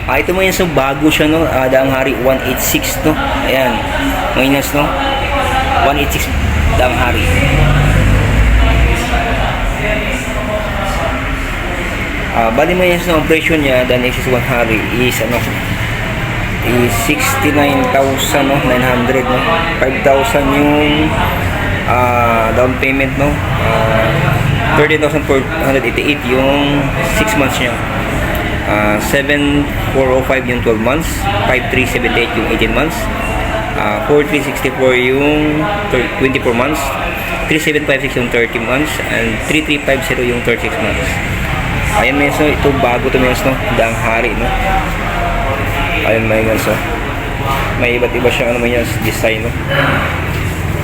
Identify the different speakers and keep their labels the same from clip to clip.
Speaker 1: Ito mo yan, so bago siya, no? Daang Hari 186, no? Ayan, minus, no? 186 Daang Hari. Bali mo yan, so ang presyo niya, dan XS1 Hari is, ano, is 69,900, no? 5,000 yung down payment, no? 30,488 yung 6 months niya. 7,405 yung 12 months, 5,378 yung 18 months, 4,364 yung 24 months, 3,756 yung 30 months, and 3,350 yung 36 months. Ayan mga so, ito bago to mga so, Daang Hari, no? Ayan mga so, may iba't iba siyang ano mga design, no?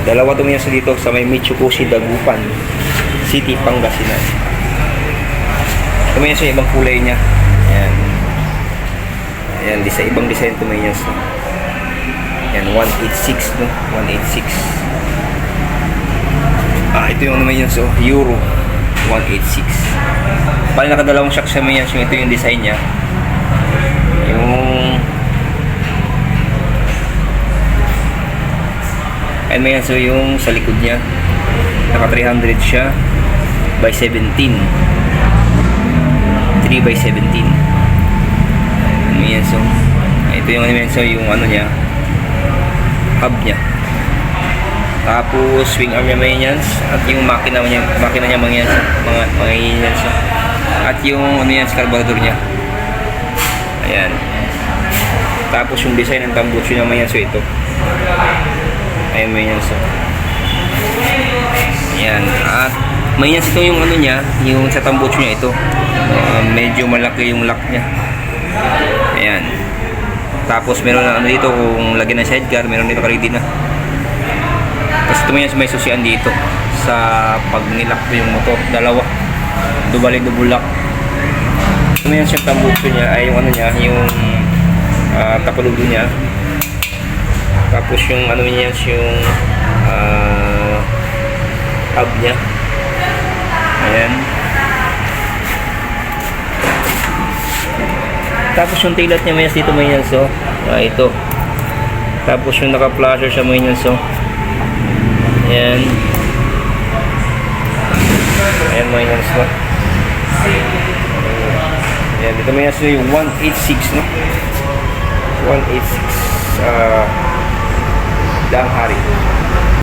Speaker 1: Dalawa to mga so dito sa may Michikushi, Dagupan City, Pangasinan. Ito mga so, ibang kulay niya. Ayan. Ayan, sa ibang design ito may so. Ayan, 186, no? 186. Ito yung ano may so, Euro 186. Bali nakadalawang shock sa may so, ito yung design niya. Yung ayan may so, yung sa likod niya. Naka 300 siya by 17. 3 by 17. Ayan so, ito yung ano so, yung ano niya, hub niya. Tapos swing arm niya may yan, at yung makina niya mga yan, mga yan so. At yung ano yan, carburetor niya. Ayan. Tapos yung design ng tambucho niya may yan so, ito. Ayan may yan so. Ayan. At may yan ito yung ano niya, yung sa tambucho niya ito. Medyo malaki yung lock niya. Ayan. Tapos meron na ano dito kung lagyan ng sidecar, meron dito ready na. Tapos ito may susian dito sa pag nilak ko yung motor, dalawa. Double lock. Ito may siyang tambucho niya, ay yung ano niya, yung tapaludo niya. Tapos yung ano niya, yung hub niya. Ayan. Tapos yung taillight niya mayas dito may yan so. Ito. Tapos yung naka-flasher siya may yan so. Ayan. Ayan may yan so. Ayan. Dito may yan so yung 186 no. 186 Daang Hari.